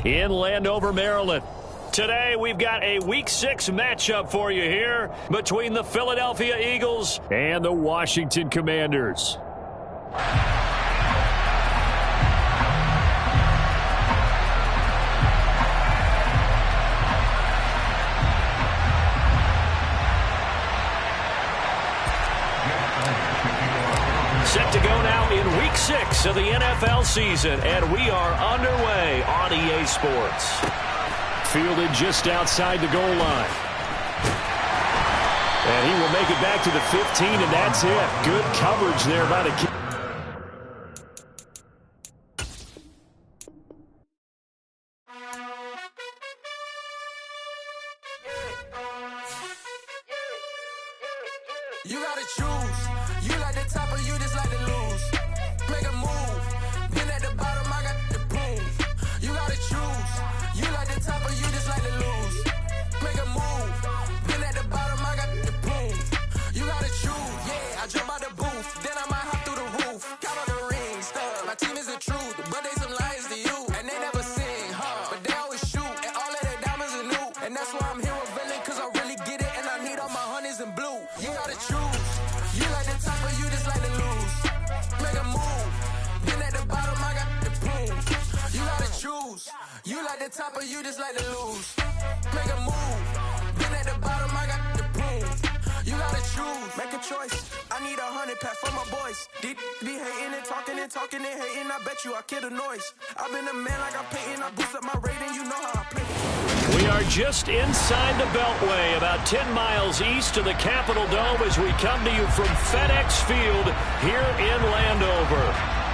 in Landover, Maryland. Today, we've got a Week 6 matchup for you here between the Philadelphia Eagles and the Washington Commanders. Set to go now in Week 6 of the NFL season, and we are underway on EA Sports. Fielded just outside the goal line. And he will make it back to the 15, and that's it. Good coverage there by the kicker. You gotta choose. You like the top or you just like to lose. Make a move. Been at the bottom, I got the proof. You gotta choose. You like the top or you just like to lose. Make a move. Been at the bottom, I got the proof. You gotta choose. Yeah, I jump out the booth. Then I might hop through the roof. Count on the rings. My team is the truth, but they some liars to you. And they never sing, but they always shoot. And all of their diamonds are new. And that's why I'm here with villain, cause I really get it. And I need all my honeys in blue. You gotta choose. You like the top or you just like to lose. Make a move. Been at the bottom, I got the proof. You gotta choose. You like the top or you just like to lose. Make a move. Been at the bottom, I got the proof. You gotta choose. Make a choice. I need 100 pack for my boys. Be hating and talking and talking and hating. I bet you I kill the noise. I've been a man like I'm Peyton. I boost up my rating. You know how I play. We are just inside the Beltway, about 10 miles east of the Capitol Dome as we come to you from FedEx Field here in Landover.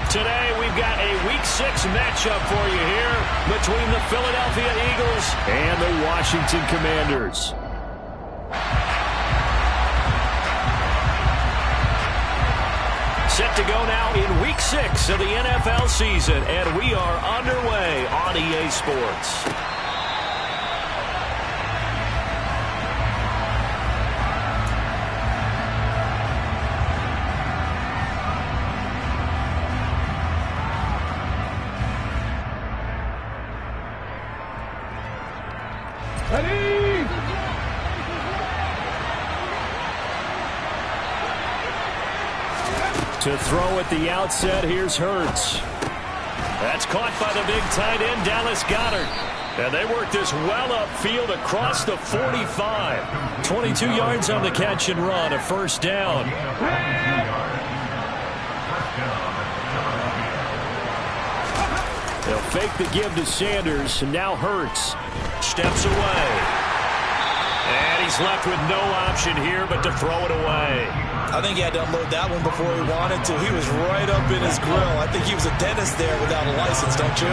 Today, we've got a Week 6 matchup for you here between the Philadelphia Eagles and the Washington Commanders. Set to go now in Week 6 of the NFL season, and we are underway on EA Sports. To throw at the outset, here's Hurts. That's caught by the big tight end, Dallas Goedert. And they work this well upfield across the 45. 22 yards on the catch and run, a first down. They'll fake the give to Sanders, and now Hurts steps away. And he's left with no option here but to throw it away. I think he had to unload that one before he wanted to. He was right up in his grill. I think he was a dentist there without a license, don't you?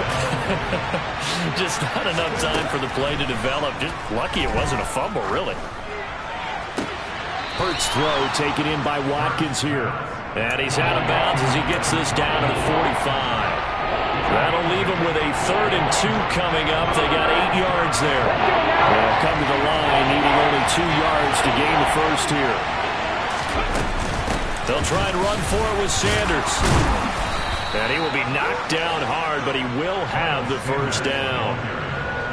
Just not enough time for the play to develop. Just lucky it wasn't a fumble, really. Hurts throw taken in by Watkins here. And he's out of bounds as he gets this down to the 45. That'll leave him with a 3rd and 2 coming up. They got 8 yards there. They'll come to the line, needing only 2 yards to gain the first here. They'll try and run for it with Sanders. And he will be knocked down hard, but he will have the first down.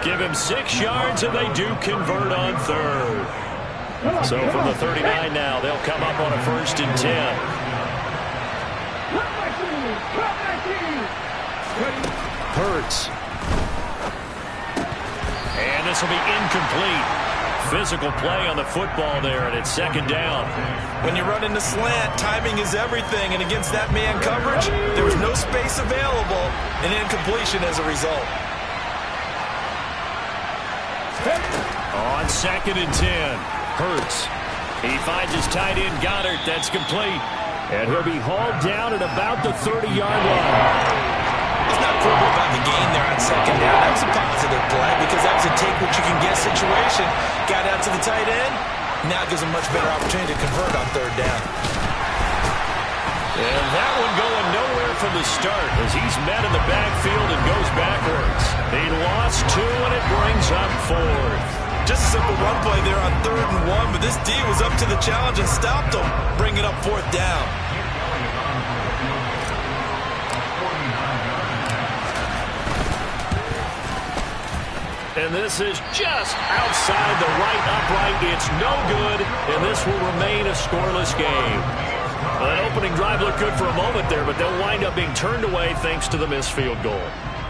Give him 6 yards, and they do convert on 3rd. So from the 39 now, they'll come up on a 1st and 10. Hurts. And this will be incomplete. Physical play on the football there, and it's 2nd down. When you run in the slant, timing is everything, and against that man coverage, there was no space available, and incompletion as a result. On 2nd and 10, Hurts. He finds his tight end, Goedert. That's complete. And he'll be hauled down at about the 30-yard line. He's not critical about the gain there on 2nd down. That was a positive play because that was a take-what-you-can-get situation. Got out to the tight end. Now it gives him a much better opportunity to convert on 3rd down. And that one going nowhere from the start as he's met in the backfield and goes backwards. He lost 2, and it brings up 4th. Just a simple run play there on 3rd and 1, but this D was up to the challenge and stopped him, bringing up 4th down. And this is just outside the right upright. It's no good, and this will remain a scoreless game. An opening drive looked good for a moment there, but they'll wind up being turned away thanks to the missed field goal.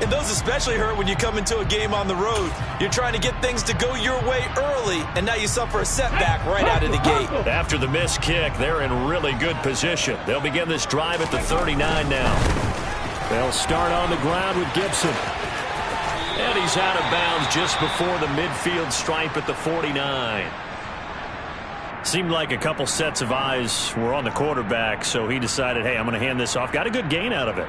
And those especially hurt when you come into a game on the road. You're trying to get things to go your way early, and now you suffer a setback right out of the gate. After the missed kick, they're in really good position. They'll begin this drive at the 39 now. They'll start on the ground with Gibson. And he's out of bounds just before the midfield stripe at the 49. Seemed like a couple sets of eyes were on the quarterback, so he decided, hey, I'm going to hand this off. Got a good gain out of it.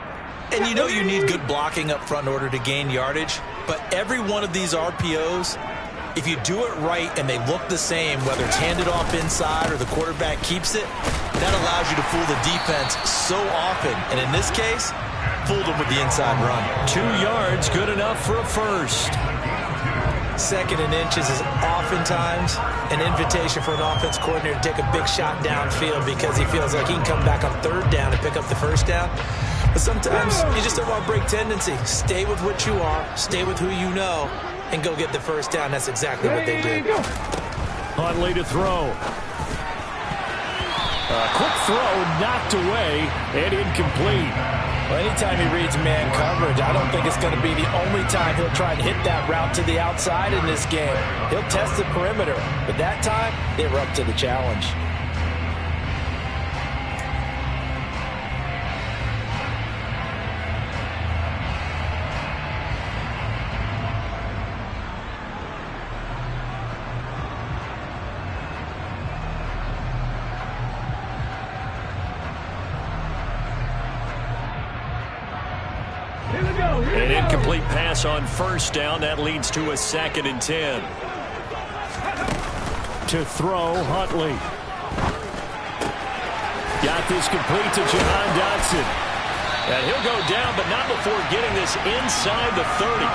And you know you need good blocking up front in order to gain yardage, but every one of these RPOs, if you do it right and they look the same, whether it's handed off inside or the quarterback keeps it, that allows you to fool the defense so often. And in this case, fooled them with the inside run. 2 yards, good enough for a first. 2nd and inches is oftentimes an invitation for an offense coordinator to take a big shot downfield because he feels like he can come back on 3rd down and pick up the first down. But sometimes you just don't want to break tendency. Stay with what you are, stay with who you know, and go get the first down. That's exactly what they did. Huntley to throw. A quick throw knocked away and incomplete. Well, anytime he reads man coverage, I don't think it's going to be the only time he'll try and hit that route to the outside in this game. He'll test the perimeter, but that time they were up to the challenge. An incomplete pass on 1st down. That leads to a 2nd and 10. To throw, Huntley. Got this complete to Jahan Dotson. And he'll go down, but not before getting this inside the 30.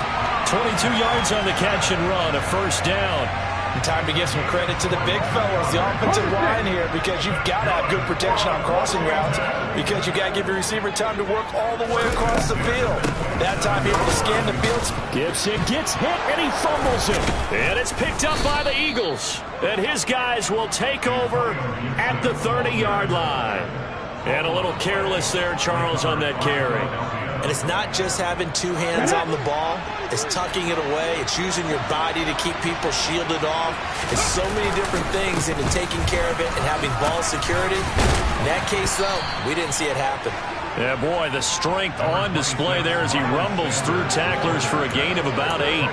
22 yards on the catch and run, a 1st down. And time to give some credit to the big fellas, the offensive line here, because you've got to have good protection on crossing routes, because you've got to give your receiver time to work all the way across the field. That time able to scan the field. Gibson gets hit, and he fumbles it. And it's picked up by the Eagles. And his guys will take over at the 30-yard line. And a little careless there, Charles, on that carry. And it's not just having 2 hands on the ball. It's tucking it away. It's using your body to keep people shielded off. It's so many different things into taking care of it and having ball security. In that case, though, we didn't see it happen. Yeah, boy, the strength on display there as he rumbles through tacklers for a gain of about 8.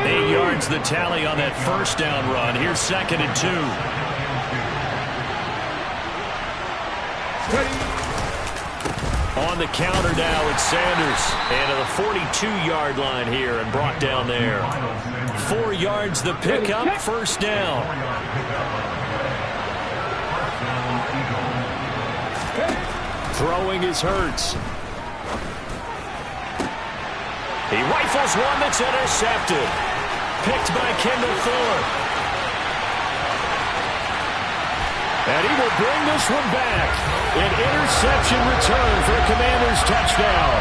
8 yards the tally on that 1st down run. Here's 2nd and 2. On the counter now, it's Sanders. And to the 42-yard line here and brought down there. 4 yards the pickup, 1st down. Throwing is Hurts. He rifles one that's intercepted. Picked by Kendall Fuller. And he will bring this one back. An interception return for a Commanders touchdown.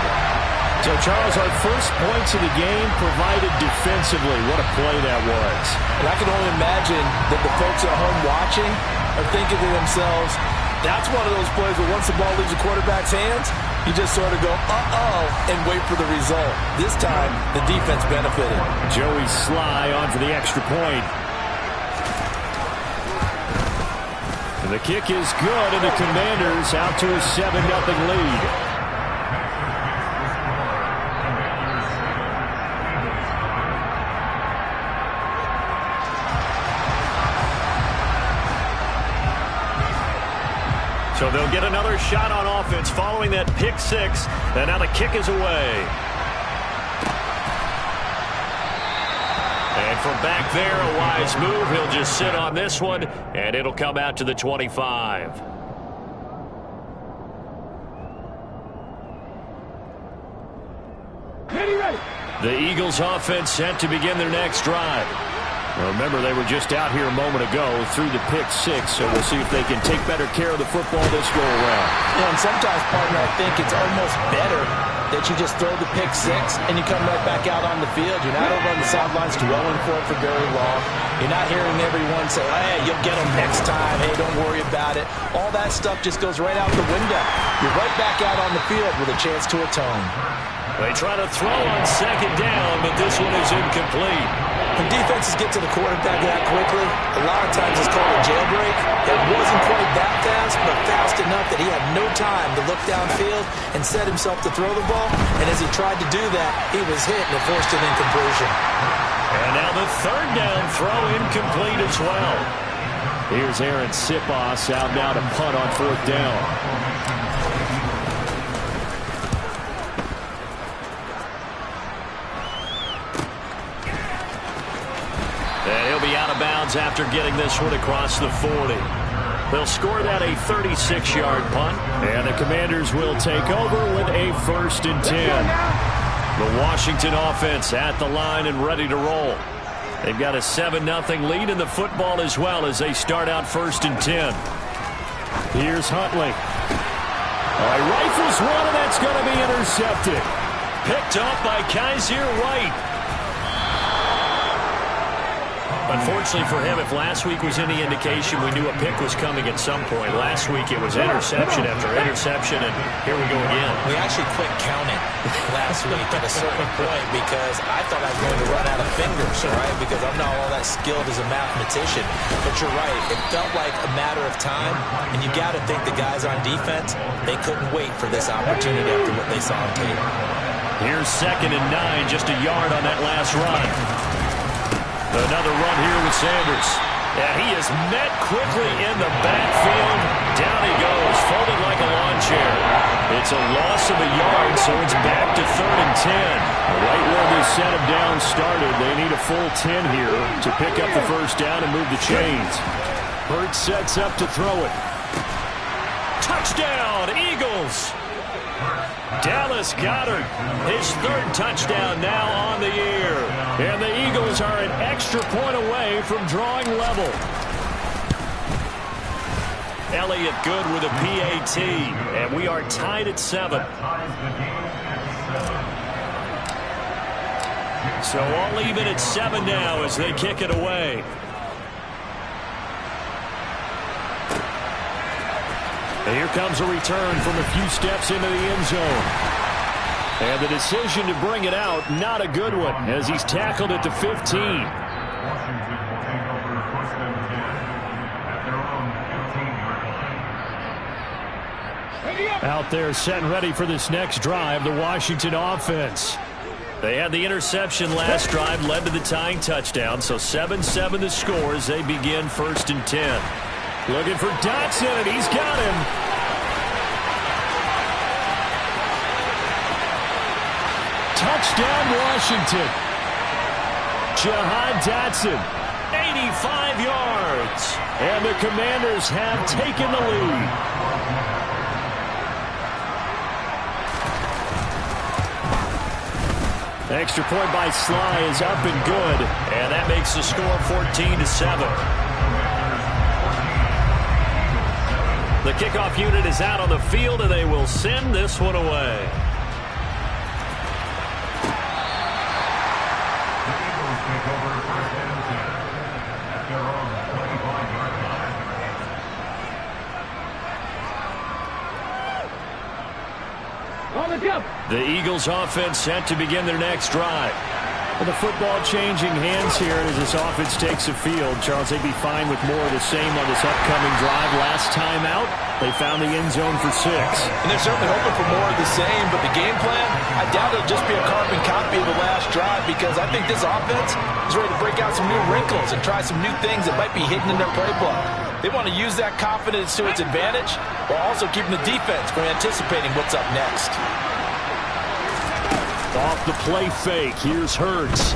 So, Charles, our first points of the game provided defensively. What a play that was. And I can only imagine that the folks at home watching are thinking to themselves, that's one of those plays where once the ball leaves the quarterback's hands, you just sort of go, uh-oh, and wait for the result. This time, the defense benefited. Joey Sly on for the extra point. And the kick is good, and the Commanders out to a 7-0 lead. So they'll get another shot on offense following that pick 6. And now the kick is away. And from back there, a wise move. He'll just sit on this one, and it'll come out to the 25. The Eagles offense set to begin their next drive. Well, remember, they were just out here a moment ago through the pick 6, so we'll see if they can take better care of the football this go-around. And sometimes, partner, I think it's almost better that you just throw the pick six and you come right back out on the field. You're not over on the sidelines dwelling for it for very long. You're not hearing everyone say, hey, you'll get them next time. Hey, don't worry about it. All that stuff just goes right out the window. You're right back out on the field with a chance to atone. They try to throw on second down, but this one is incomplete. When defenses get to the quarterback that quickly, a lot of times it's called a jailbreak. It wasn't quite that fast, but fast enough that he had no time to look downfield and set himself to throw the ball. And as he tried to do that, he was hit and it forced an incompletion. And now the third down throw incomplete as well. Here's Aaron Sipos out now to punt on fourth down. And he'll be out of bounds after getting this one across the 40. They'll score that a 36-yard punt, and the Commanders will take over with a 1st and 10. The Washington offense at the line and ready to roll. They've got a 7-0 lead in the football as well as they start out 1st and 10. Here's Huntley. Rifles one, and that's going to be intercepted. Picked off by Kaiser White. Unfortunately for him, if last week was any indication, we knew a pick was coming at some point. Last week it was interception after interception, and here we go again. We actually quit counting last week at a certain point because I thought I was going to run out of fingers, right? Because I'm not all that skilled as a mathematician. But you're right. It felt like a matter of time, and you got to think the guys on defense, they couldn't wait for this opportunity after what they saw on tape. Here's 2nd and 9, just a yard on that last run. Another run here with Sanders. Yeah, he is met quickly in the backfield. Down he goes, folded like a lawn chair. It's a loss of a yard, so it's back to 3rd and 10. Right where they set him down started, they need a full 10 here to pick up the 1st down and move the chains. Hurts sets up to throw it. Touchdown, Eagles! Dallas Goedert, his 3rd touchdown now on the year. And the Eagles are an extra point away from drawing level. Elliott good with a PAT, and we are tied at 7. So all even at 7 now as they kick it away. And here comes a return from a few steps into the end zone. And the decision to bring it out, not a good one, as he's tackled at the 15. Out there set and ready for this next drive, the Washington offense. They had the interception last drive, led to the tying touchdown, so 7-7 the score as they begin 1st and 10. Looking for Dotson, and he's got him. Touchdown, Washington. Jahan Dotson, 85 yards. And the Commanders have taken the lead. Extra point by Sly is up and good. And that makes the score 14-7. The kickoff unit is out on the field, and they will send this one away. The Eagles offense set to begin their next drive. Well, the football changing hands here as this offense takes the field. Charles, they'd be fine with more of the same on this upcoming drive. Last time out, they found the end zone for 6. And they're certainly hoping for more of the same, but the game plan, I doubt it'll just be a carbon copy of the last drive because I think this offense is ready to break out some new wrinkles and try some new things that might be hidden in their playbook. They want to use that confidence to its advantage while also keeping the defense from anticipating what's up next. Off the play fake, here's Hurts.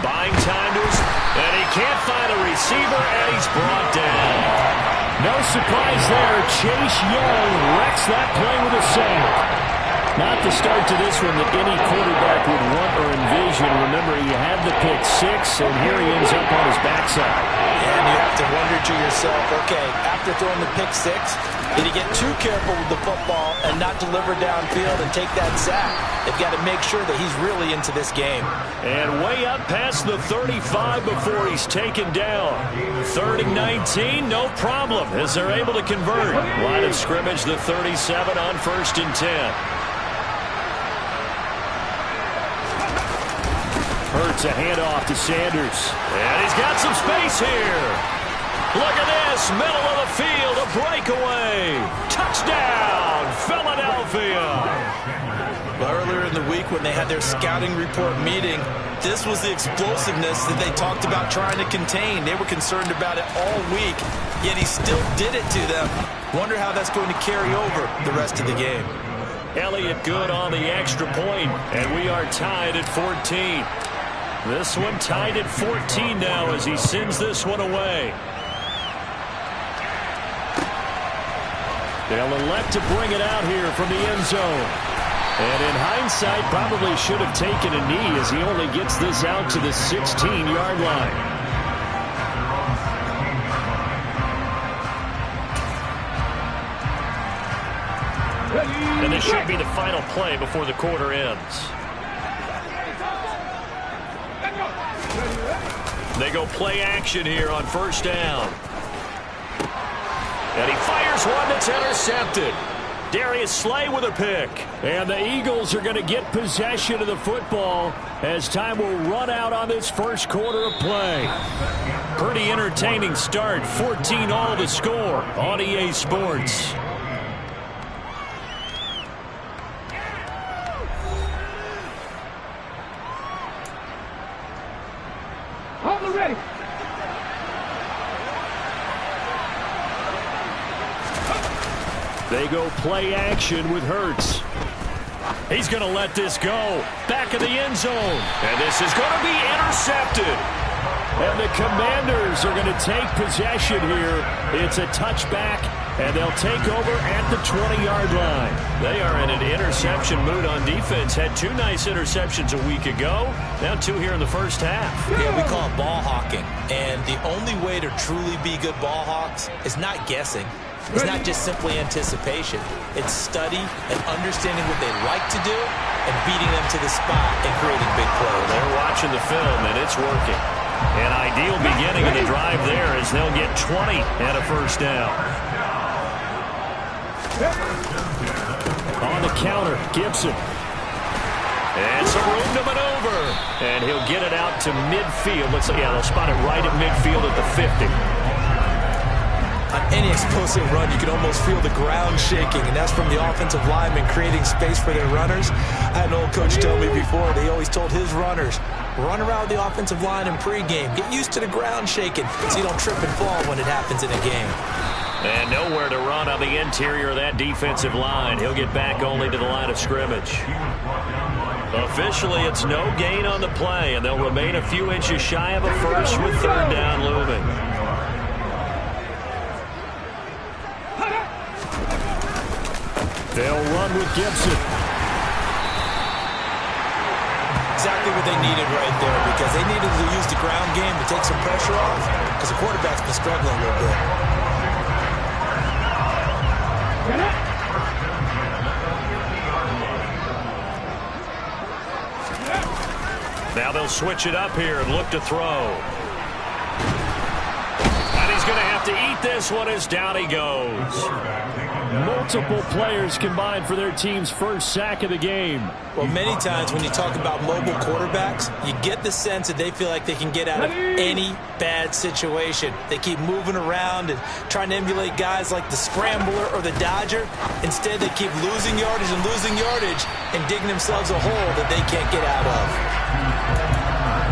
Buying time to his, and he can't find a receiver, and he's brought down. No surprise there, Chase Young wrecks that play with a sack. Not the start to this one that any quarterback would want or envision. occasion. Remember, he had the pick six, and here he ends up on his backside. And you have to wonder to yourself, okay, after throwing the pick six, did he get too careful with the football and not deliver downfield and take that sack? They've got to make sure that he's really into this game. And way up past the 35 before he's taken down. 3rd and 19, no problem, as they're able to convert. Line of scrimmage, the 37 on 1st and 10. Hurts a handoff to Sanders. And he's got some space here. Look at this, middle of the field, a breakaway. Touchdown, Philadelphia. Earlier in the week when they had their scouting report meeting, this was the explosiveness that they talked about trying to contain. They were concerned about it all week, yet he still did it to them. Wonder how that's going to carry over the rest of the game. Elliott good on the extra point, and we are tied at 14. This one tied at 14 now as he sends this one away. They'll elect to bring it out here from the end zone. And in hindsight, probably should have taken a knee as he only gets this out to the 16-yard line. And this should be the final play before the quarter ends. They go play action here on 1st down. And he fires one that's intercepted. Darius Slay with a pick. And the Eagles are going to get possession of the football as time will run out on this first quarter of play. Pretty entertaining start. 14-all the score on EA Sports. Ready. They go play action with Hurts. He's going to let this go. Back of the end zone. And this is going to be intercepted. And the Commanders are going to take possession here. It's a touchback, and they'll take over at the 20-yard line. They are in an interception mood on defense. Had 2 nice interceptions a week ago. Now 2 here in the first half. Yeah, we call it ball hawking. And the only way to truly be good ball hawks is not guessing. It's not just simply anticipation. It's study and understanding what they like to do and beating them to the spot and creating big plays. They're watching the film, and it's working. An ideal beginning of the drive there as they'll get 20 and a 1st down. On the counter, Gibson. And some room to maneuver. And he'll get it out to midfield. They'll spot it right at midfield at the 50. On any explosive run, you can almost feel the ground shaking, and that's from the offensive linemen creating space for their runners. I had an old coach tell me before, they always told his runners, run around the offensive line in pregame. Get used to the ground shaking so you don't trip and fall when it happens in a game. And nowhere to run on the interior of that defensive line. He'll get back only to the line of scrimmage. Officially, it's no gain on the play, and they'll remain a few inches shy of a first with 3rd down looming. They'll run with Gibson. Exactly what they needed right there, because they needed to use the ground game to take some pressure off, because the quarterback's been struggling a little bit. Now they'll switch it up here and look to throw. And he's going to have to eat this one as down he goes. Multiple players combined for their team's first sack of the game. Well, many times when you talk about mobile quarterbacks, you get the sense that they feel like they can get out of any bad situation. They keep moving around and trying to emulate guys like the Scrambler or the Dodger. Instead, they keep losing yardage and digging themselves a hole that they can't get out of.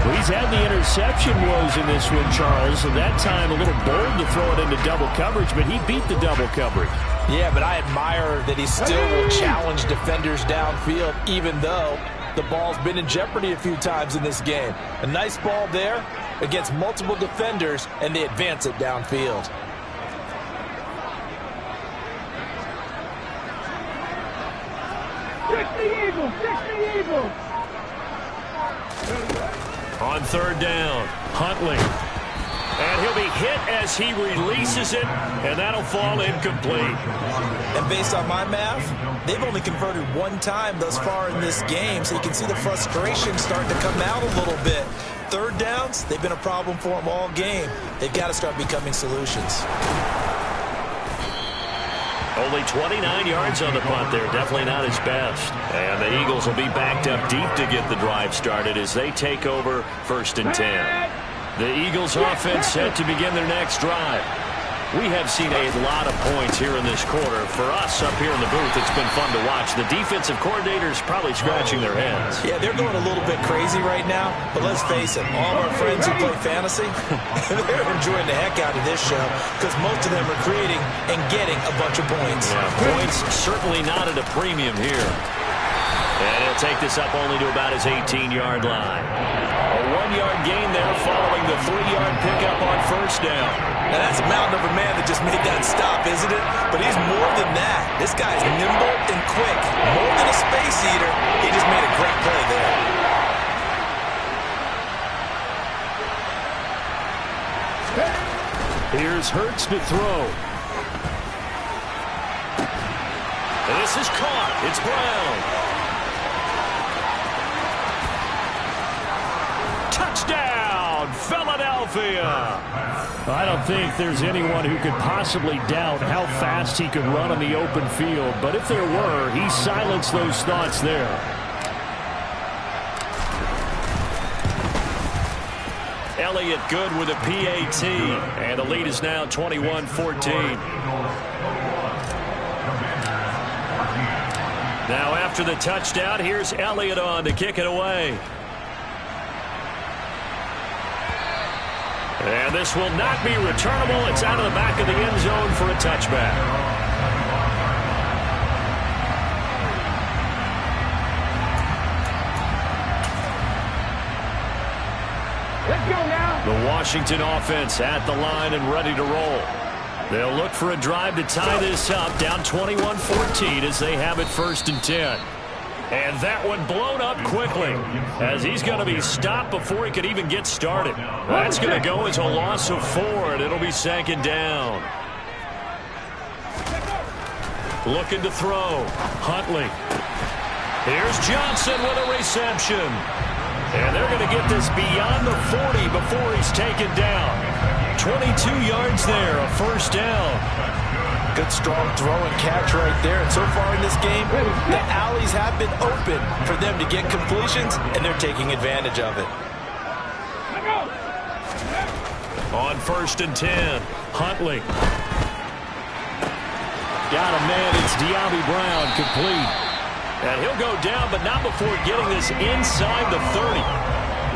Well, he's had the interception woes in this one, Charles, and that time a little bold to throw it into double coverage, but he beat the double coverage. Yeah, but I admire that he still will challenge defenders downfield, even though the ball's been in jeopardy a few times in this game. A nice ball there against multiple defenders, and they advance it downfield. Fix the Eagles! Fix the Eagles! On third down, Huntley. And he'll be hit as he releases it, and that'll fall incomplete. And based on my math, they've only converted one time thus far in this game, so you can see the frustration starting to come out a little bit. Third downs, they've been a problem for them all game. They've got to start becoming solutions. Only 29 yards on the punt there. Definitely not his best. And the Eagles will be backed up deep to get the drive started as they take over 1st and 10. The Eagles offense set to begin their next drive. We have seen a lot of points here in this quarter. For us up here in the booth, it's been fun to watch. The defensive coordinators probably scratching their heads. Yeah, they're going a little bit crazy right now. But let's face it, all our friends who play fantasy, they're enjoying the heck out of this show because most of them are creating and getting a bunch of points. Yeah, points certainly not at a premium here. And he'll take this up only to about his 18-yard line. A 1-yard gain there following the 3-yard pickup on 1st down. Now that's a mountain of a man that just made that stop, isn't it? But he's more than that. This guy's nimble and quick. More than a space eater. He just made a great play there. Here's Hurts to throw. This is caught. It's Brown. Touchdown, Philadelphia! I don't think there's anyone who could possibly doubt how fast he could run on the open field, but if there were, he silenced those thoughts there. Elliott good with a PAT, and the lead is now 21-14. Now after the touchdown, here's Elliott on to kick it away. And this will not be returnable. It's out of the back of the end zone for a touchback. Let's go now. The Washington offense at the line and ready to roll. They'll look for a drive to tie this up, down 21-14 as they have it 1st and 10. And that one blown up quickly as he's going to be stopped before he could even get started. That's going to go as a loss of 4, and it'll be 2nd down. Looking to throw. Huntley. Here's Johnson with a reception. And they're going to get this beyond the 40 before he's taken down. 22 yards there, a 1st down. Good, strong throw and catch right there. And so far in this game, the alleys have been open for them to get completions, and they're taking advantage of it. On 1st and 10, Huntley. Got a man, it's De'Ami Brown, complete. And he'll go down, but not before getting this inside the 30.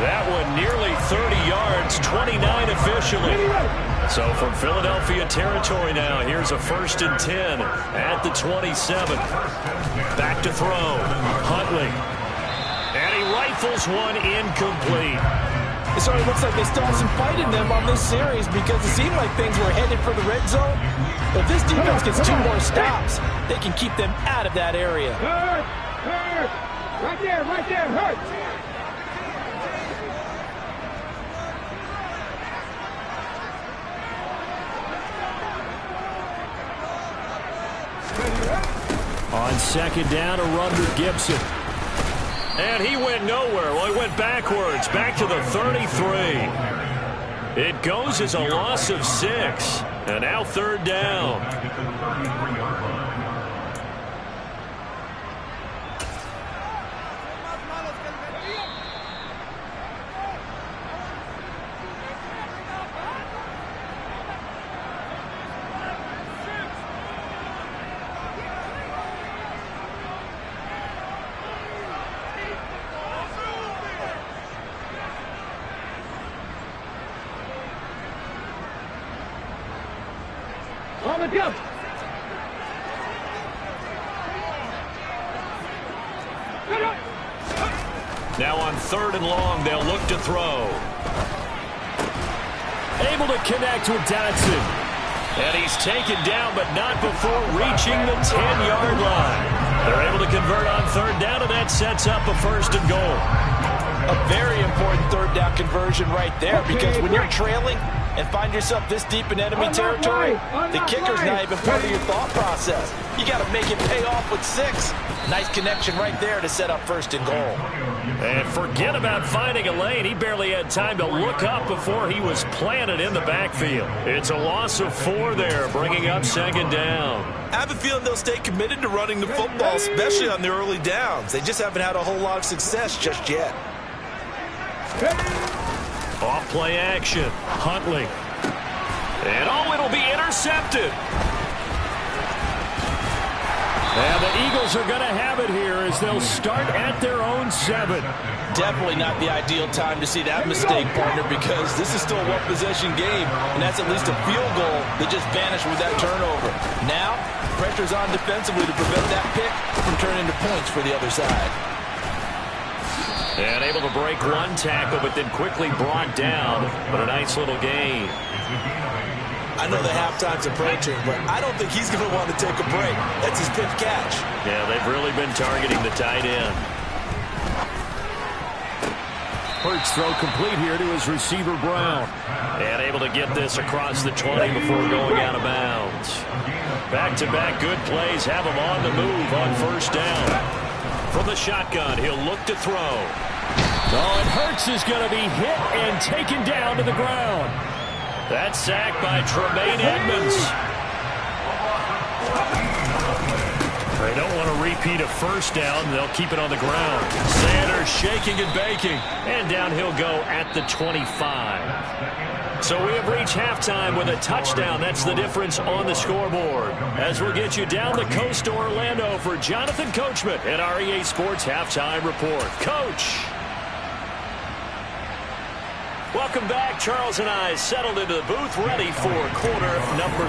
That one nearly 30 yards, 29 officially. So from Philadelphia territory now, here's a 1st and 10 at the 27. Back to throw. Huntley. And he rifles one incomplete. It sort of looks like they still have some fight in them on this series because it seemed like things were headed for the red zone. But if this defense gets 2 more stops, they can keep them out of that area. Hurt! Hurt! Right there, hurt! On 2nd down, a run to Gibson. And he went nowhere. Well, he went backwards, back to the 33. It goes as a loss of 6. And now 3rd down. On the jump. Now on 3rd and long, they'll look to throw. Able to connect with Dotson. And he's taken down, but not before reaching the 10-yard line. They're able to convert on 3rd down, and that sets up a 1st and goal. A very important third down conversion right there, because when you're trailing and find yourself this deep in enemy territory, the kicker's not even part of your thought process. You got to make it pay off with 6. Nice connection right there to set up 1st and goal. And forget about finding a lane. He barely had time to look up before he was planted in the backfield. It's a loss of 4 there, bringing up 2nd down. I have a feeling they'll stay committed to running the football, especially on the early downs. They just haven't had a whole lot of success just yet. Off play action. Huntley. And it'll be intercepted. And the Eagles are going to have it here as they'll start at their own 7. Definitely not the ideal time to see that mistake, partner, because this is still a one-possession game, and that's at least a field goal that just vanished with that turnover. Now, pressure's on defensively to prevent that pick from turning into points for the other side. And able to break 1 tackle, but then quickly brought down. But a nice little gain. I know the halftime's approaching, but I don't think he's going to want to take a break. That's his pitch catch. Yeah, they've really been targeting the tight end. Hurts throw complete here to his receiver, Brown. And able to get this across the 20 before going out of bounds. Back-to-back good plays have him on the move on 1st down. From the shotgun, he'll look to throw. Oh, and Hurts is going to be hit and taken down to the ground. That's sacked by Tremaine Edmonds. They don't want to repeat a 1st down. They'll keep it on the ground. Sanders shaking and baking. And down he'll go at the 25. So we have reached halftime with a touchdown. That's the difference on the scoreboard. As we'll get you down the coast to Orlando for Jonathan Coachman at our EA Sports Halftime Report. Coach. Welcome back. Charles and I settled into the booth, ready for quarter number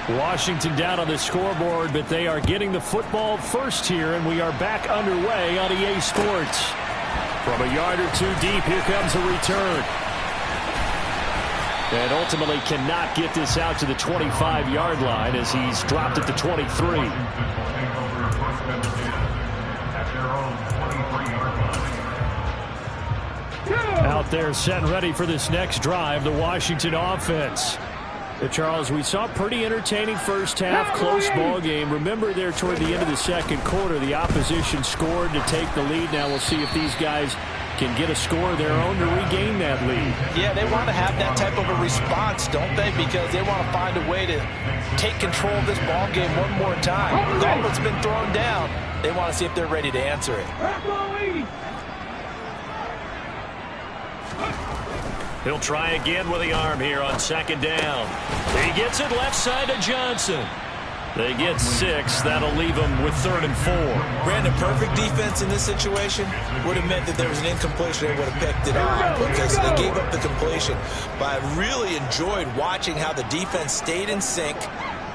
3. Washington down on the scoreboard, but they are getting the football first here, and we are back underway on EA Sports. From a yard or 2 deep, here comes a return. And ultimately cannot get this out to the 25-yard line as he's dropped at the 23. Out there set and ready for this next drive, the Washington offense. Charles, we saw a pretty entertaining first half, close ball game. Remember there toward the end of the 2nd quarter, the opposition scored to take the lead. Now we'll see if these guys can get a score of their own to regain that lead. Yeah, they want to have that type of a response, don't they? Because they want to find a way to take control of this ball game one more time. With all that's been thrown down, they want to see if they're ready to answer it. He'll try again with the arm here on 2nd down. He gets it left side to Johnson. They get 6. That'll leave them with 3rd and 4. Brandon, perfect defense in this situation would have meant that there was an incompletion. They would have picked it off because they gave up the completion. But I really enjoyed watching how the defense stayed in sync,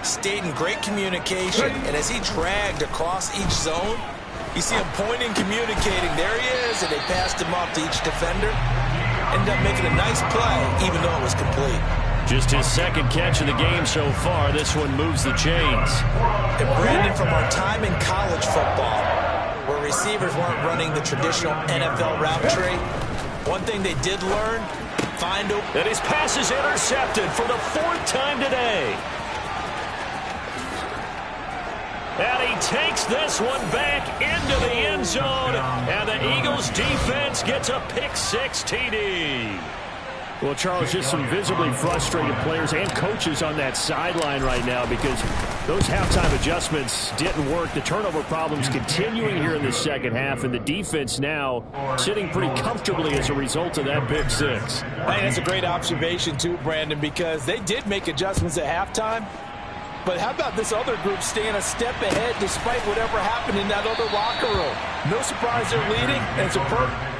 stayed in great communication, and as he dragged across each zone, you see him pointing, communicating. There he is, and they passed him off to each defender. Ended up making a nice play, even though it was complete. Just his 2nd catch of the game so far. This one moves the chains. And Brandon, from our time in college football, where receivers weren't running the traditional NFL route tree, one thing they did learn, find a... And his pass is intercepted for the 4th time today. And he takes this one back into the end zone. And the Eagles defense gets a pick-6 TD. Well, Charles, just some visibly frustrated players and coaches on that sideline right now because those halftime adjustments didn't work. The turnover problems continuing here in the 2nd half, and the defense now sitting pretty comfortably as a result of that pick-6. I think that's a great observation, too, Brandon, because they did make adjustments at halftime. But how about this other group staying a step ahead despite whatever happened in that other locker room? No surprise they're leading, and it's a perfect.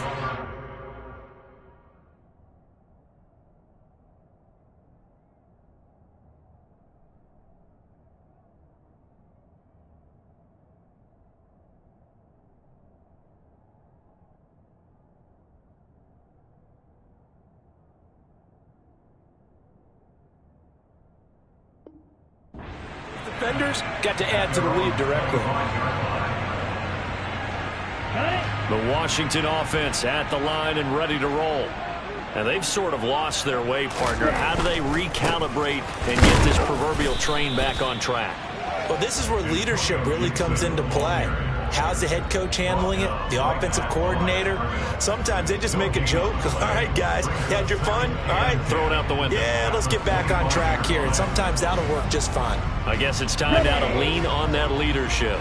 Defenders got to add to the lead directly. The Washington offense at the line and ready to roll. And they've sort of lost their way, partner. How do they recalibrate and get this proverbial train back on track? Well, this is where leadership really comes into play. How's the head coach handling it? The offensive coordinator? Sometimes they just make a joke. All right, guys, you had your fun? All right. Throw it out the window. Yeah, let's get back on track here. And sometimes that'll work just fine. I guess it's time now to lean on that leadership.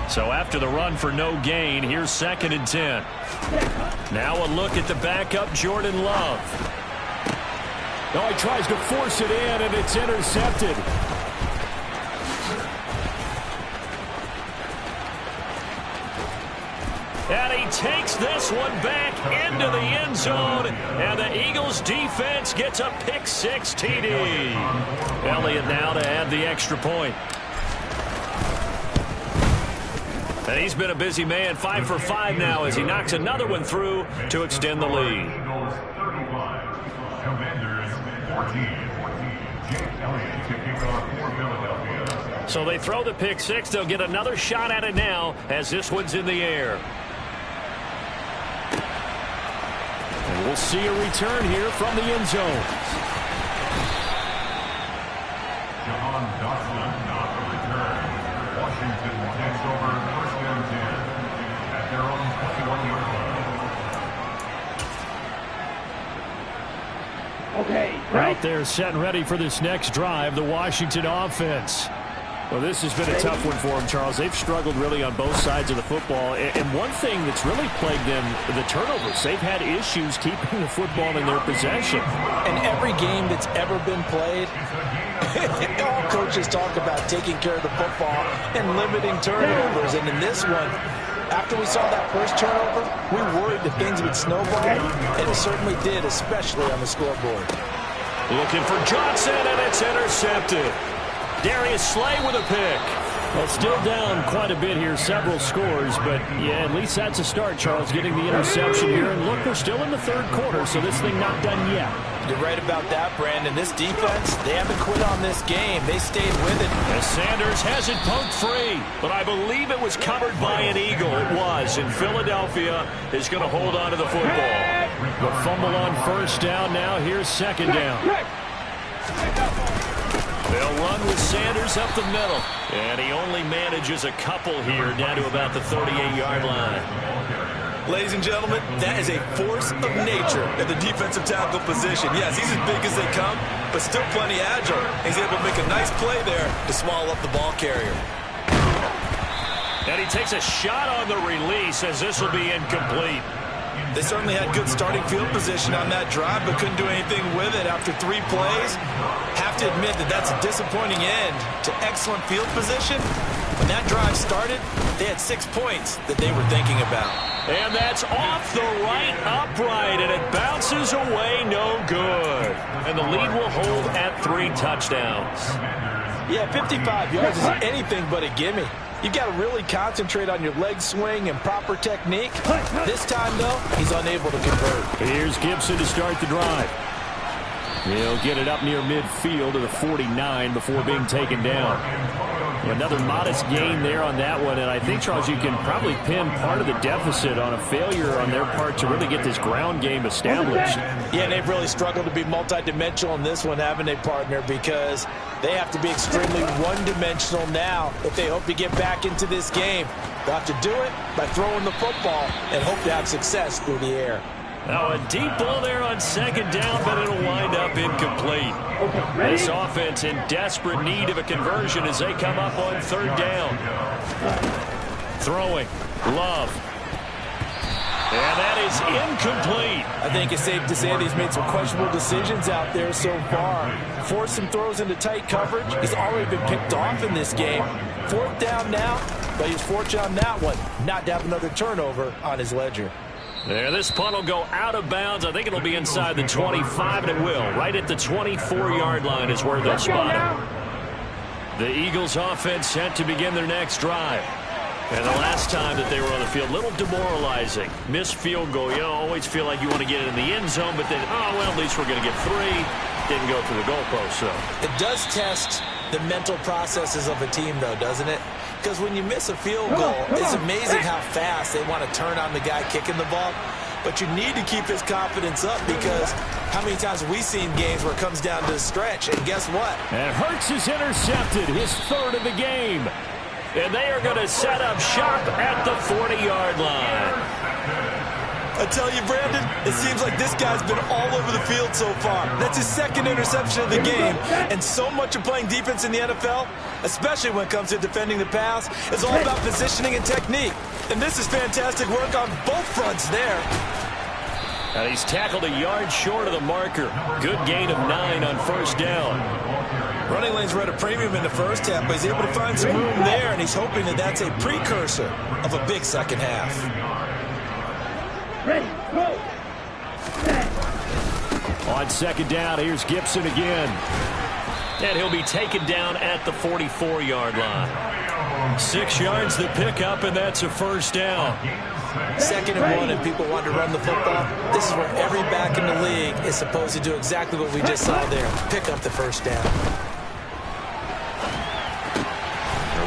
So after the run for no gain, here's 2nd and 10. Now a look at the backup, Jordan Love. Oh, he tries to force it in, and it's intercepted. And he takes this one back into the end zone, and the Eagles defense gets a pick-6 TD. Elliott now to add the extra point. And he's been a busy man, 5 for 5 now as he knocks another one through to extend the lead. So they throw the pick-6. They'll get another shot at it now as this one's in the air. And we'll see a return here from the end zone. Out there setting ready for this next drive, the Washington offense. Well, this has been a tough one for them, Charles. They've struggled really on both sides of the football. And one thing that's really plagued them, the turnovers. They've had issues keeping the football in their possession. And every game that's ever been played, all coaches talk about taking care of the football and limiting turnovers. And in this one, after we saw that first turnover, we worried that things would snowball, and it certainly did, especially on the scoreboard. Looking for Johnson, and it's intercepted. Darius Slay with a pick. Well, still down quite a bit here, several scores, but yeah, at least that's a start, Charles, getting the interception here. And look, we're still in the third quarter, so this thing not done yet. You're right about that, Brandon. This defense, they haven't quit on this game. They stayed with it. As Sanders has it poked free, but I believe it was covered by an Eagle. It was, and Philadelphia is going to hold on to the football. The fumble on first down now. Here's 2nd down. They'll run with Sanders up the middle. And he only manages a couple here down to about the 38-yard line. Ladies and gentlemen, that is a force of nature at the defensive tackle position. Yes, he's as big as they come, but still plenty agile. He's able to make a nice play there to swallow up the ball carrier. And he takes a shot on the release as this will be incomplete. They certainly had good starting field position on that drive, but couldn't do anything with it after 3 plays. Have to admit that that's a disappointing end to excellent field position. When that drive started, they had 6 points that they were thinking about. And that's off the right upright, and it bounces away, no good. And the lead will hold at 3 touchdowns. Yeah, 55 yards is anything but a gimme. You've got to really concentrate on your leg swing and proper technique. This time, though, he's unable to convert. Here's Gibson to start the drive. He'll get it up near midfield to the 49 before being taken down. Another modest gain there on that one, and I think, Charles, you can probably pin part of the deficit on a failure on their part to really get this ground game established. Yeah, and they've really struggled to be multidimensional in this one, haven't they, partner? Because they have to be extremely one-dimensional now if they hope to get back into this game. They'll have to do it by throwing the football and hope to have success through the air. Now a deep ball there on 2nd down, but it'll wind up incomplete. This offense in desperate need of a conversion as they come up on 3rd down. Throwing, Love. And that is incomplete. I think it's safe to say that he's made some questionable decisions out there so far. Forced some throws into tight coverage. He's already been picked off in this game. 4th down now, but he's fortunate on that one not to have another turnover on his ledger. There, this punt will go out of bounds. I think it'll be inside the 25, and it will. Right at the 24-yard line is where they'll spot it. The Eagles offense set to begin their next drive. And the last time that they were on the field, a little demoralizing. Missed field goal. You always feel like you want to get it in the end zone, but then, oh, well, at least we're going to get 3. Didn't go through the goalpost, so. It does test the mental processes of a team, though, doesn't it? Because when you miss a field goal, it's amazing how fast they want to turn on the guy kicking the ball. But you need to keep his confidence up, because how many times have we seen games where it comes down to the stretch? And guess what? And Hurts is intercepted, his third of the game. And they are going to set up shop at the 40-yard line. I tell you, Brandon, it seems like this guy's been all over the field so far. That's his second interception of the game. And so much of playing defense in the NFL, especially when it comes to defending the pass, is all about positioning and technique. And this is fantastic work on both fronts there. And he's tackled a yard short of the marker. Good gain of 9 on first down. Running lanes were at a premium in the first half, but he's able to find some room there, and he's hoping that that's a precursor of a big second half. Ready, go. On second down, here's Gibson again. And he'll be taken down at the 44-yard line. 6 yards the pickup, and that's a first down. 2nd and 1, and people want to run the football. This is where every back in the league is supposed to do exactly what we just saw there. Pick up the first down.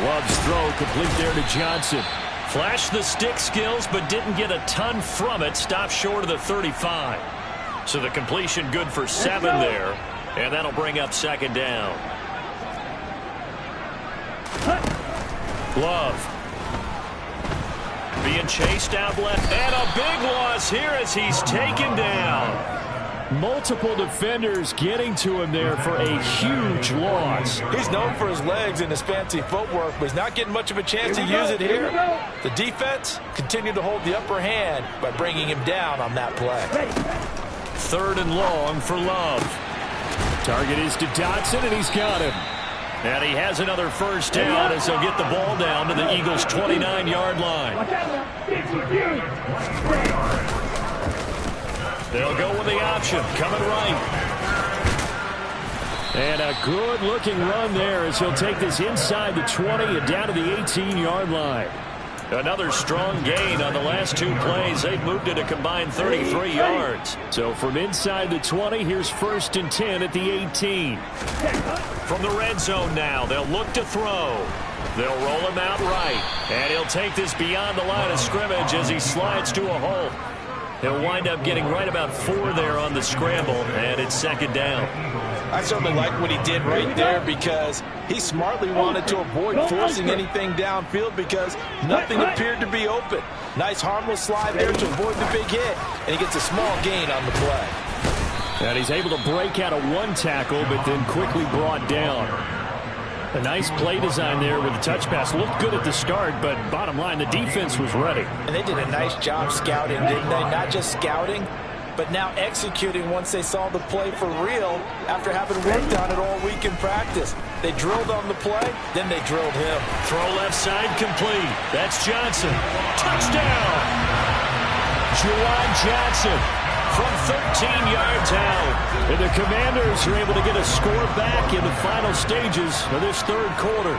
Love's throw complete there to Johnson. Flashed the stick skills, but didn't get a ton from it. Stopped short of the 35. So the completion good for 7 there. And that'll bring up second down. Love. Being chased out left. And a big loss here as he's taken down. Multiple defenders getting to him there for a huge loss. He's known for his legs and his fancy footwork, but he's not getting much of a chance to use it here. The defense continued to hold the upper hand by bringing him down on that play. 3rd and long for Love. Target is to Dotson, and he's got him. And he has another first down as he'll get the ball down to the Eagles' 29-yard line. They'll go with the option, coming right. And a good-looking run there as he'll take this inside the 20 and down to the 18-yard line. Another strong gain on the last 2 plays. They've moved it a combined 33 yards. So from inside the 20, here's 1st and 10 at the 18. From the red zone now, they'll look to throw. They'll roll him out right. And he'll take this beyond the line of scrimmage as he slides to a hole. He'll wind up getting right about 4 there on the scramble, and it's second down. I certainly like what he did right there, because he smartly wanted to avoid forcing anything downfield because nothing appeared to be open. Nice harmless slide there to avoid the big hit, and he gets a small gain on the play. And he's able to break out of 1 tackle, but then quickly brought down. A nice play design there with the touch pass. Looked good at the start, but bottom line, the defense was ready. And they did a nice job scouting, didn't they? Not just scouting, but now executing once they saw the play for real after having worked on it all week in practice. They drilled on the play, then they drilled him. Throw left side complete. That's Johnson. Touchdown! Juwan Johnson from 13 yards out. And the Commanders are able to get a score back in the final stages of this 3rd quarter.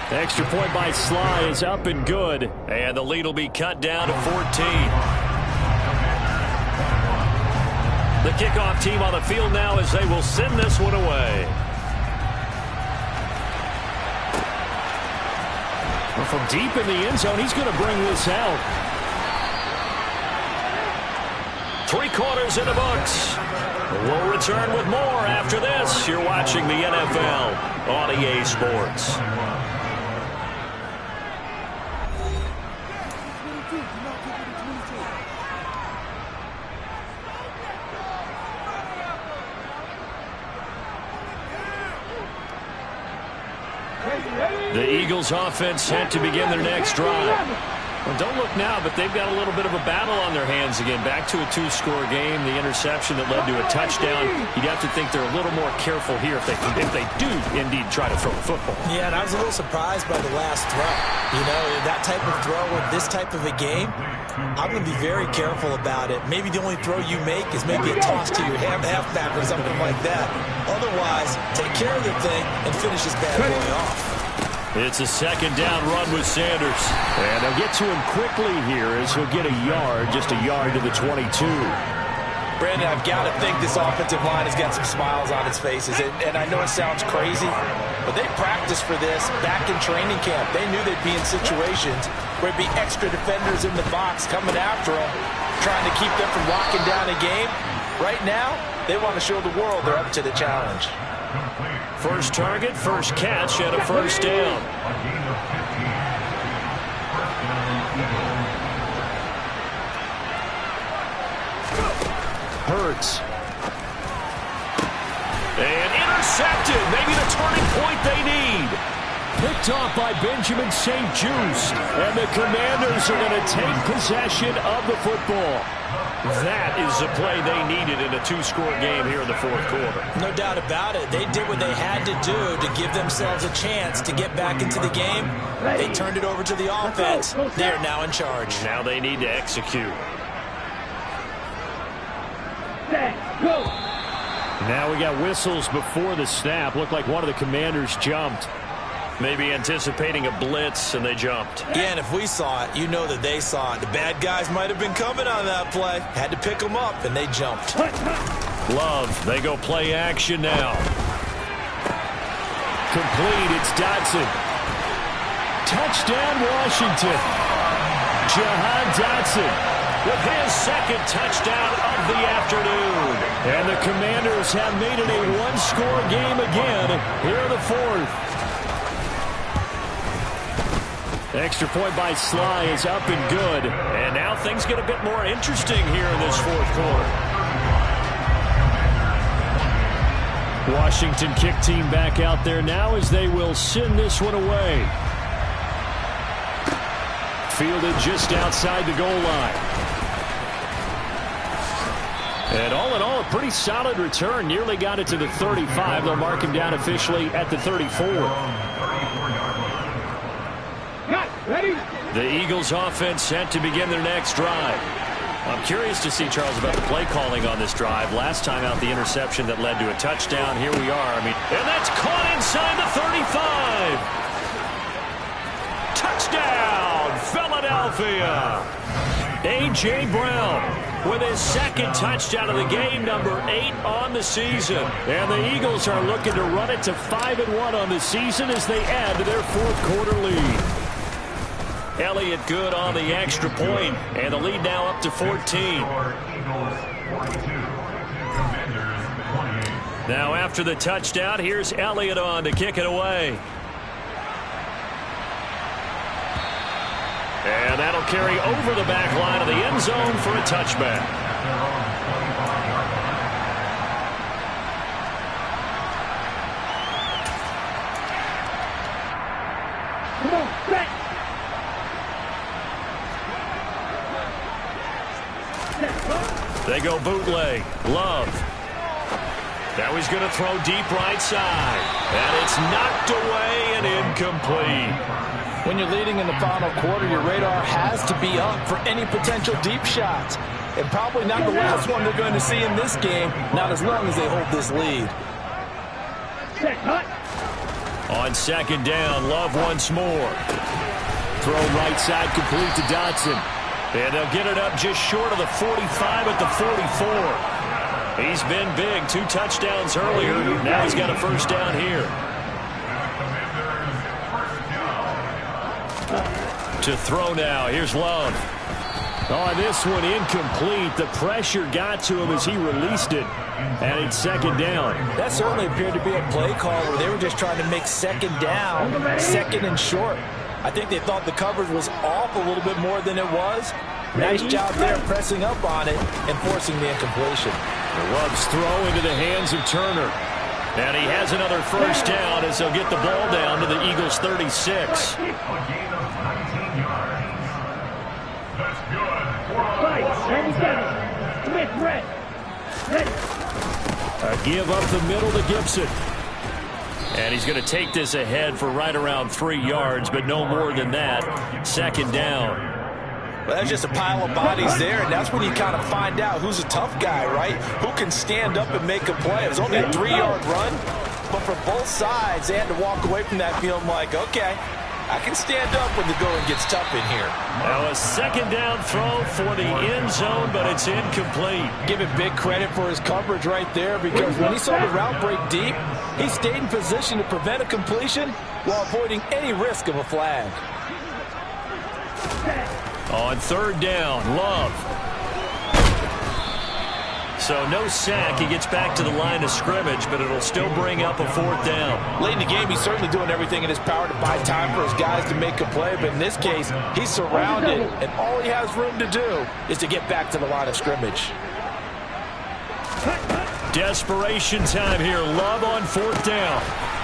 Extra point by Sly is up and good. And the lead will be cut down to 14. The kickoff team on the field now as they will send this one away. Well, from deep in the end zone, he's going to bring this out. 3 quarters in the books. We'll return with more after this. You're watching the NFL on EA Sports. The Eagles offense set to begin their next drive. Well, don't look now, but they've got a little bit of a battle on their hands again. Back to a 2-score game. The interception that led to a touchdown. You'd have to think they're a little more careful here if they do indeed try to throw the football. Yeah, and I was a little surprised by the last throw. You know, that type of throw in this type of a game, I'm going to be very careful about it. Maybe the only throw you make is maybe a toss to your halfback or something like that. Otherwise, take care of the thing and finish this bad boy off. It's a second down run with Sanders. And they'll get to him quickly here as he'll get a yard, just a yard to the 22. Brandon, I've got to think this offensive line has got some smiles on its faces. And I know it sounds crazy, but they practiced for this back in training camp. They knew they'd be in situations where it'd be extra defenders in the box coming after them, trying to keep them from locking down a game. Right now, they want to show the world they're up to the challenge. First target, first catch, and a first down. Hurts. And intercepted. Maybe the turning point they need. Picked off by Benjamin St. Juste. And the Commanders are going to take possession of the football. That is the play they needed in a two-score game here in the fourth quarter. No doubt about it. They did what they had to do to give themselves a chance to get back into the game. They turned it over to the offense. They're now in charge. Now they need to execute. Now we got whistles before the snap. Looked like one of the Commanders jumped. Maybe anticipating a blitz, and they jumped. Yeah, and if we saw it, you know that they saw it. The bad guys might have been coming on that play. Had to pick them up, and they jumped. Love, they go play action now. Complete, it's Dotson. Touchdown, Washington. Jahan Dotson with his second touchdown of the afternoon. And the Commanders have made it a one-score game again here in the fourth. Extra point by Sly is up and good. And now things get a bit more interesting here in this fourth quarter. Washington kick team back out there now as they will send this one away. Fielded just outside the goal line. And all in all, a pretty solid return. Nearly got it to the 35. They'll mark him down officially at the 34. Ready? The Eagles offense set to begin their next drive. I'm curious to see, Charles, about the play calling on this drive. Last time out, the interception that led to a touchdown. Here we are. And that's caught inside the 35. Touchdown, Philadelphia. A.J. Brown with his second touchdown of the game, number 8 on the season. And the Eagles are looking to run it to 5-1 on the season as they add to their fourth quarter lead. Elliott good on the extra point, and the lead now up to 14. Now after the touchdown, here's Elliott on to kick it away. And that'll carry over the back line of the end zone for a touchback. Come on, set. They go bootleg. Love. Now he's going to throw deep right side. And it's knocked away and incomplete. When you're leading in the final quarter, your radar has to be up for any potential deep shots. And probably not the last one they're going to see in this game, not as long as they hold this lead. Set, hut. On second down, Love once more. Throw right side complete to Dotson. And they'll get it up just short of the 45 at the 44. He's been big. 2 touchdowns earlier. Now he's got a first down here. To throw now. Here's Love. On this one, incomplete. The pressure got to him as he released it. And it's second down. That certainly appeared to be a play call where they were just trying to make second down, second and short. I think they thought the coverage was off a little bit more than it was. Nice job there pressing up on it and forcing the incompletion. Love's throw into the hands of Turner. And he has another first down as they'll get the ball down to the Eagles' 36. A give up the middle to Gibson. And he's going to take this ahead for right around 3 yards, but no more than that. Second down. Well, that's just a pile of bodies there, and that's when you kind of find out who's a tough guy, right? Who can stand up and make a play. It was only a 3-yard run, but for both sides, they had to walk away from that feeling like, okay, I can stand up when the going gets tough in here. Now a second down throw for the end zone, but it's incomplete. Give him big credit for his coverage right there, because when he saw the route break deep, he stayed in position to prevent a completion while avoiding any risk of a flag. On third down, Love. So no sack. He gets back to the line of scrimmage, but it'll still bring up a fourth down. Late in the game, he's certainly doing everything in his power to buy time for his guys to make a play, but in this case, he's surrounded, and all he has room to do is to get back to the line of scrimmage. Desperation time here. Love on fourth down.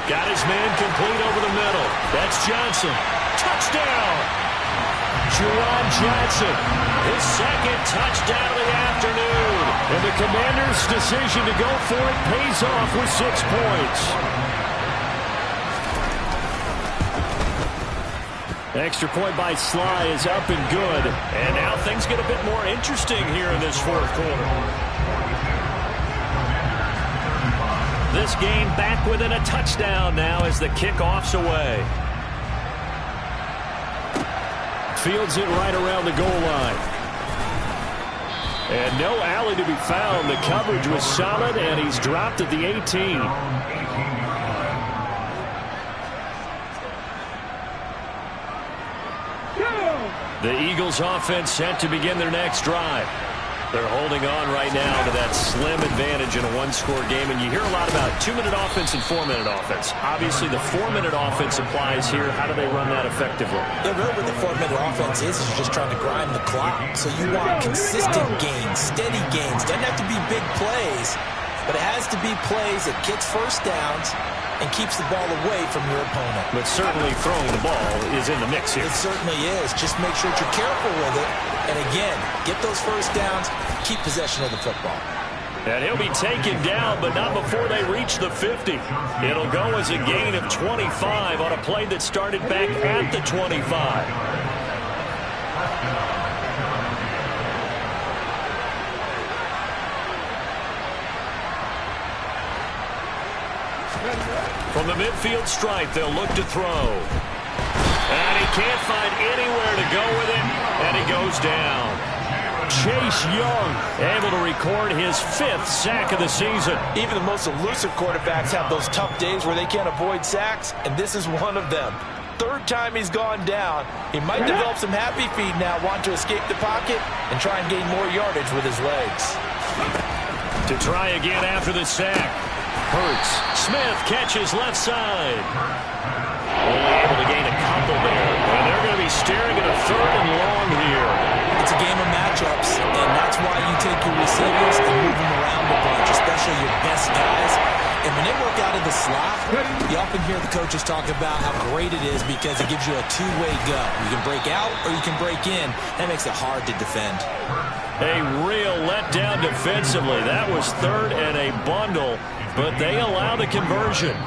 Got his man complete over the middle. That's Johnson. Touchdown! Juwan Johnson, his second touchdown of the afternoon. And the Commanders' decision to go for it pays off with 6 points. Extra point by Sly is up and good. And now things get a bit more interesting here in this fourth quarter. This game back within a touchdown now as the kickoff's away. Fields it right around the goal line. And no alley to be found. The coverage was solid, and he's dropped at the 18. The Eagles offense set to begin their next drive. They're holding on right now to that slim advantage in a one-score game. And you hear a lot about 2-minute offense and 4-minute offense. Obviously, the 4-minute offense applies here. How do they run that effectively? Yeah, really what the 4-minute offense is you're just trying to grind the clock. So you want consistent gains, steady gains. Doesn't have to be big plays, but it has to be plays that gets first downs and keeps the ball away from your opponent. But certainly throwing the ball is in the mix here. It certainly is. Just make sure that you're careful with it. And again, get those first downs, keep possession of the football. And he'll be taken down, but not before they reach the 50. It'll go as a gain of 25 on a play that started back at the 25. From the midfield stripe, they'll look to throw. And he can't find anywhere to go with it, and he goes down. Chase Young able to record his 5th sack of the season. Even the most elusive quarterbacks have those tough days where they can't avoid sacks, and this is one of them. Third time he's gone down. He might develop some happy feet now, want to escape the pocket and try and gain more yardage with his legs. To try again after the sack. Hurts. Smith catches left side. Only able to gain a couple there. And they're going to be staring at a 3rd and long here. It's a game of matchups, and that's why you take your receivers and move them around a bunch, especially your best guys. And when they work out of the slot, you often hear the coaches talk about how great it is because it gives you a two-way go. You can break out or you can break in. That makes it hard to defend. A real letdown defensively. That was 3rd and a bundle, but they allow the conversion.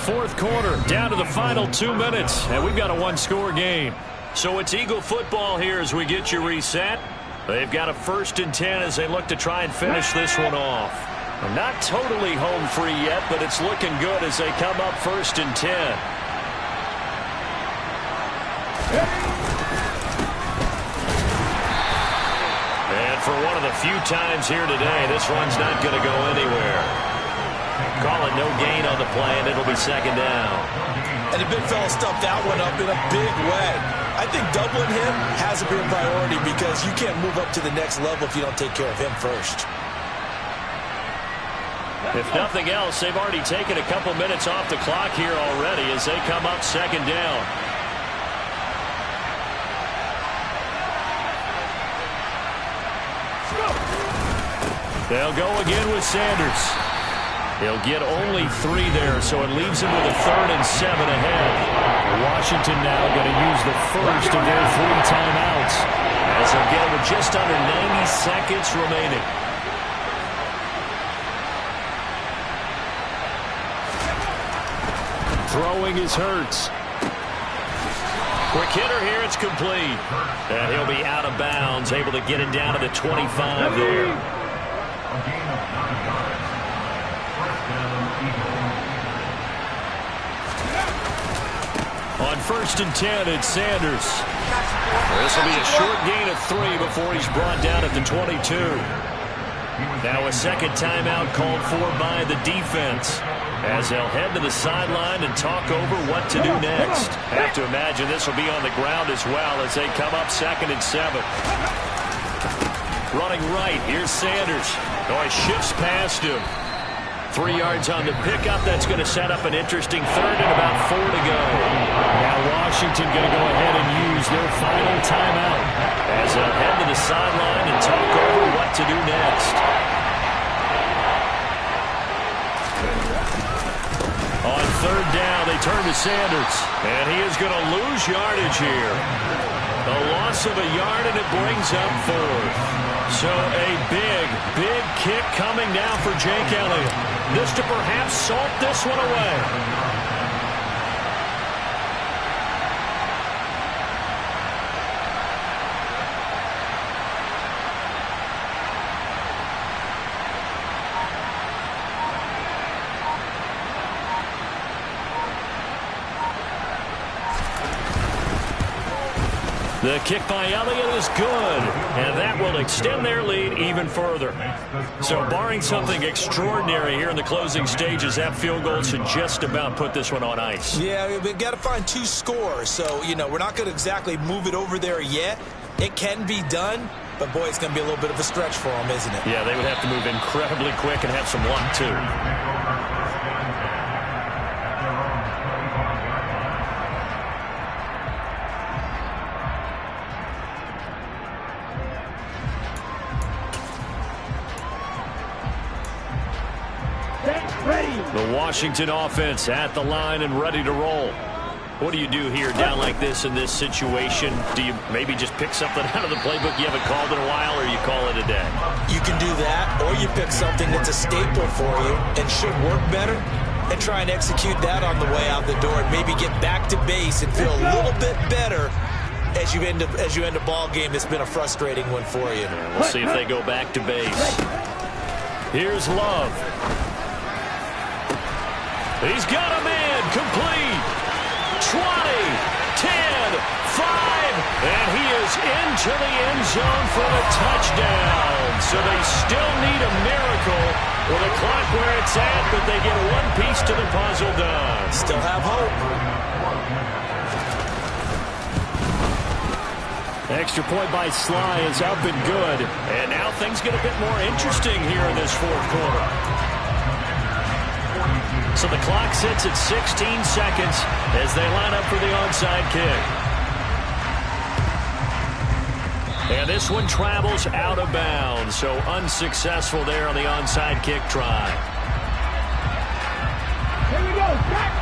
Fourth quarter, down to the final 2 minutes, and we've got a one-score game. So it's Eagle football here as we get you reset. They've got a 1st and 10 as they look to try and finish this one off. Not totally home free yet, but it's looking good as they come up 1st and 10. And for one of the few times here today, this run's not going to go anywhere. Call it no gain on the play, and it'll be 2nd down. And the big fella stuffed that one up in a big way. I think doubling him has to be a priority because you can't move up to the next level if you don't take care of him first. If nothing else, they've already taken a couple minutes off the clock here already as they come up 2nd down. They'll go again with Sanders. He'll get only 3 there, so it leaves him with a 3rd and 7 ahead. Washington now going to use the first of their 3 timeouts as they'll get him with just under 90 seconds remaining. Throwing is Hurts. Quick hitter here, it's complete. And he'll be out of bounds, able to get it down to the 25 there. On On 1st and 10, it's Sanders. This will be a short gain of 3 before he's brought down at the 22. Now a second timeout called for by the defense, as they'll head to the sideline and talk over what to do next. Have to imagine this will be on the ground as well as they come up 2nd and 7. Running right, here's Sanders. Oh, he shifts past him. 3 yards on the pickup. That's going to set up an interesting 3rd and about 4 to go. Now Washington going to go ahead and use their final timeout as they'll head to the sideline and talk over what to do next. On 3rd down, they turn to Sanders, and he is going to lose yardage here. A loss of a yard, and it brings up 4th. So a big kick coming now for Jake Elliott. This to perhaps salt this one away. The kick by Elliott is good, and that will extend their lead even further. So barring something extraordinary here in the closing stages, that field goal should just about put this one on ice. Yeah, we've got to find 2 scores. So, you know, we're not going to exactly move it over there yet. It can be done, but, boy, it's going to be a little bit of a stretch for them, isn't it? Yeah, they would have to move incredibly quick and have some luck, too. The Washington offense at the line and ready to roll. What do you do here down like this in this situation? Do you maybe just pick something out of the playbook you haven't called in a while, or you call it a day? You can do that, or you pick something that's a staple for you and should work better and try and execute that on the way out the door and maybe get back to base and feel a little bit better as you end a ball game that's been a frustrating one for you. Yeah, we'll see if they go back to base. Here's Love. He's got a man, complete. 20, 10, 5, and he is into the end zone for the touchdown. So they still need a miracle with the clock where it's at, but they get one piece to the puzzle done. Still have hope. Extra point by Sly is up and good. And now things get a bit more interesting here in this 4th quarter. So the clock sits at 16 seconds as they line up for the onside kick. And this one travels out of bounds, so unsuccessful there on the onside kick try. Here we go, back.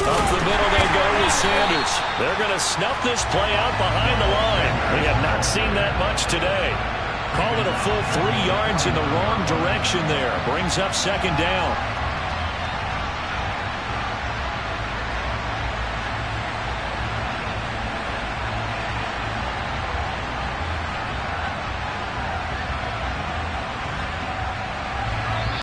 Up the middle they go with Sanders. They're going to snuff this play out behind the line. We have not seen that much today. Call it a full 3 yards in the wrong direction there. Brings up 2nd down.